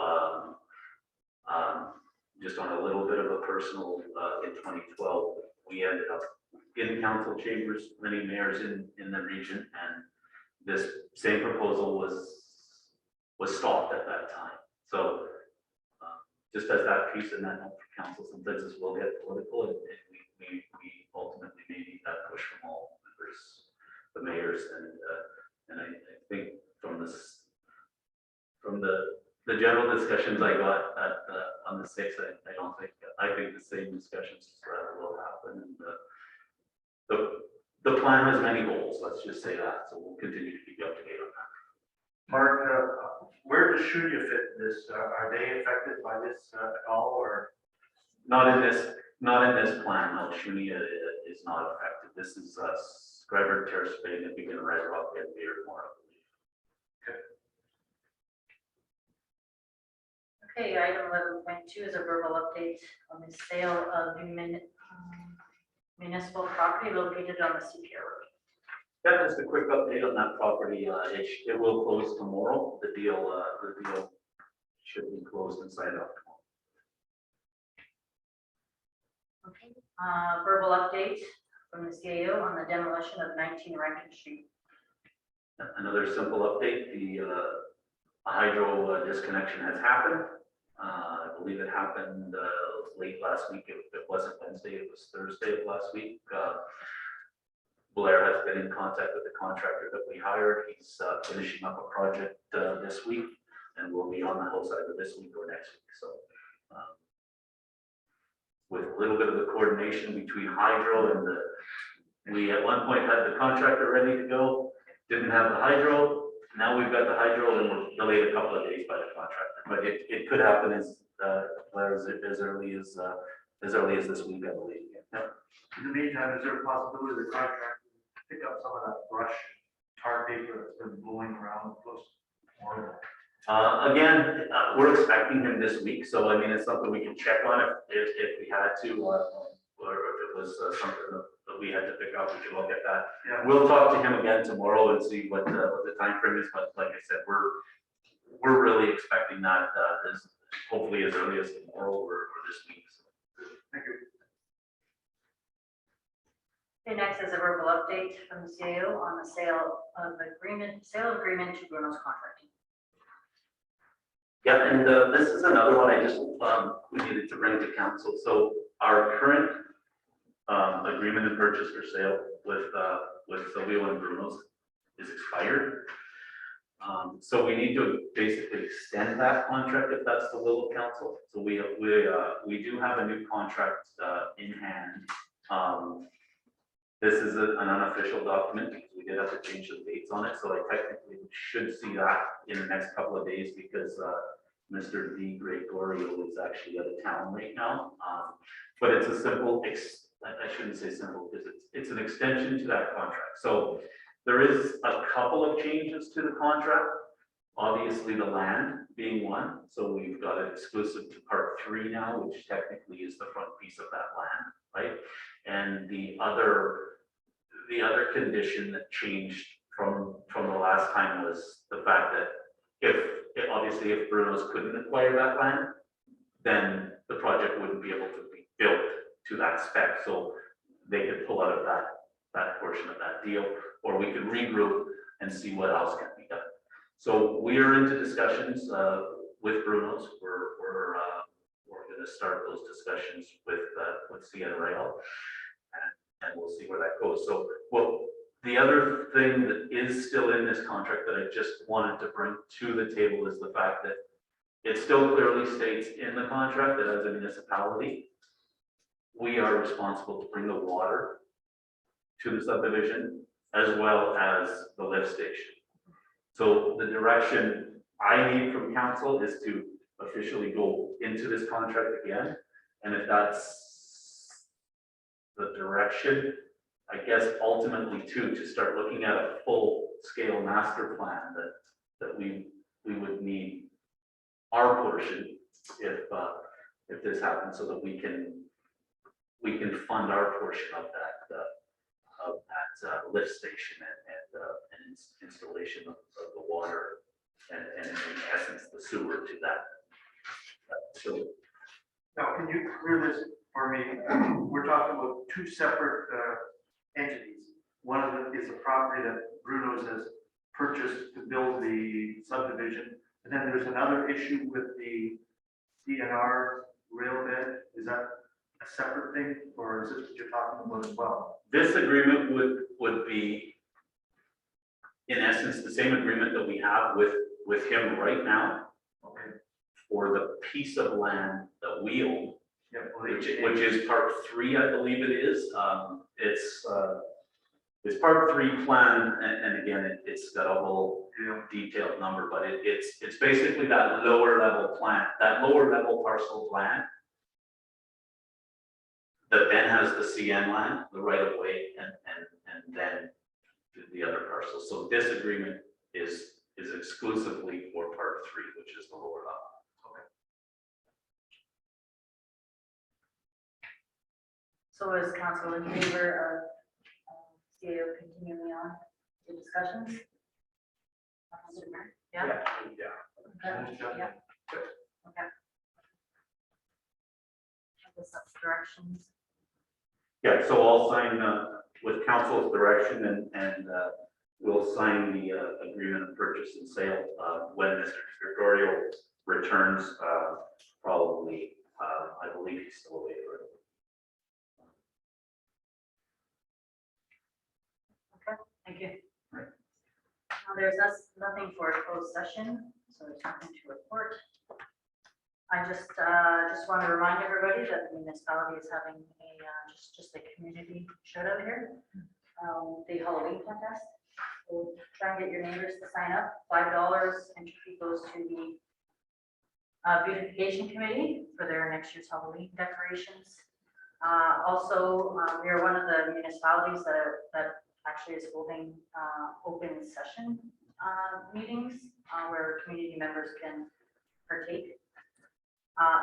just on a little bit of a personal, in 2012, we ended up in council chambers, many mayors in the region, and this same proposal was stopped at that time. So just as that piece in that note for council, sometimes this will get political, and we ultimately may need that push from all members, the mayors, and I think from the general discussions I got on the 6th, I think the same discussions will happen, and the plan has many goals, let's just say that, so we'll continue to keep you up to date on that. Mark, where does Shunya fit in this? Are they affected by this at all, or? Not in this plan, no. Shunya is not affected. This is Scriber, Terrace Bay, and Begin Red Rock, and Beardmore, I believe. Okay, item 11.2 is a verbal update on the sale of municipal property located on the CPR Road. Yeah, just a quick update on that property. It will close tomorrow. The deal should be closed and signed up tomorrow. Okay. Verbal update from the CAO on the demolition of 19 Rankin Street. Another simple update, the hydro disconnection has happened. I believe it happened late last week. If it wasn't Wednesday, it was Thursday of last week. Blair has been in contact with the contractor that we hired. He's finishing up a project this week, and we'll be on the house either this week or next week. So with a little bit of the coordination between hydro and we at one point had the contractor ready to go, didn't have the hydro. Now we've got the hydro, and we're delayed a couple of days by the contractor, but it could happen as early as this week, I believe. Yeah. In the meantime, is there a possibility the contractor pick up some of that brush, tar paper that's been blowing around close to Memorial? Again, we're expecting him this week, so I mean, it's something we can check on if we had to, or if it was something that we had to pick up, we can look at that. Yeah. We'll talk to him again tomorrow and see what the time frame is, but like I said, we're really expecting that hopefully as early as tomorrow or this week. So. Thank you. Okay, next is a verbal update from the CAO on the sale agreement to Bruno's Contracting. Yeah, and this is another one I just we needed to bring to council. So our current agreement to purchase for sale with Silvio and Bruno's is expired. So we need to basically extend that contract if that's the will of council. So we do have a new contract in hand. This is an unofficial document, because we did have to change the dates on it, so I technically should see that in the next couple of days, because Mr. D. Gregorio is actually out of town right now. But it's a simple, I shouldn't say simple, because it's an extension to that contract. So there is a couple of changes to the contract. Obviously, the land being one, so we've got it exclusive to part 3 now, which technically is the front piece of that land, right? And the other condition that changed from the last time was the fact that obviously if Bruno's couldn't acquire that land, then the project wouldn't be able to be built to that spec, so they could pull out of that portion of that deal, or we could regroup and see what else can be done. So we are into discussions with Bruno's. We're going to start those discussions with CN Rail, and we'll see where that goes. So, well, the other thing that is still in this contract that I just wanted to bring to the table is the fact that it still clearly states in the contract that as a municipality, we are responsible to bring the water to the subdivision as well as the lift station. So the direction I need from council is to officially go into this contract again. And if that's the direction, I guess ultimately too, to start looking at a full scale master plan that we would need our portion if this happens, so that we can fund our portion of that lift station and installation of the water and in essence the sewer to that. So Now, can you clear this for me? We're talking about 2 separate entities. One of them is a property that Bruno's has purchased to build the subdivision. And then there's another issue with the DNR rail bed. Is that a separate thing, or is this what you're talking about as well? this agreement would be in essence the same agreement that we have with him right now Okay. for the piece of land that we own, Yeah, well, which is part 3, I believe it is. It's part 3 plan, and again, it's got a whole detailed number, but it's basically that lower level plan, that lower level parcel of land that then has the CN land, the right of way, and then the other parcels. So this agreement is exclusively for part 3, which is the lower level. So is council in favor of CAO continuing on the discussions? Yeah? Yeah. Okay. Yeah. Okay. I guess that's directions. Yeah, so I'll sign with council's direction and we'll sign the agreement of purchase and sale when Mr. Gregorio returns, probably, I believe he's still away for it. Thank you. Now, there's nothing for a closed session, so there's nothing to report. I just want to remind everybody that the municipality is having a just a community shout out here, the Halloween contest. So try and get your neighbors to sign up. $5 entry fee goes to the beautification committee for their next year's Halloween decorations. Also, we are one of the municipalities that actually is holding open session meetings where community members can partake.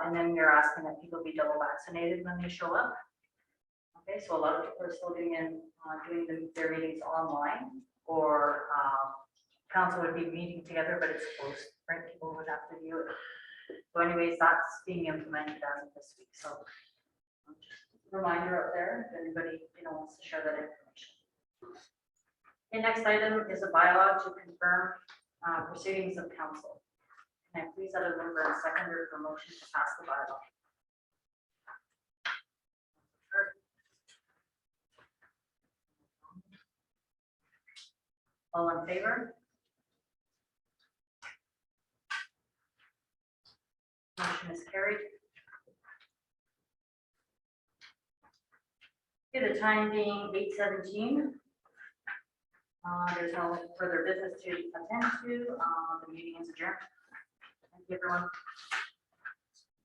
And then we're asking that people be double vaccinated when they show up. Okay, so a lot of people are still doing their meetings online, or council would be meeting together, but it's closed, right? People would have to view it. So anyways, that's being implemented as of this week. So just a reminder up there, if anybody wants to share that information. The next item is a bylaw to confirm proceedings of council. Can I please have a mover and seconder for motion to pass the bylaw? All in favor? Motion is carried. Okay, the time being 8:17. There's no further business to attend to. The meeting is adjourned. Thank you, everyone.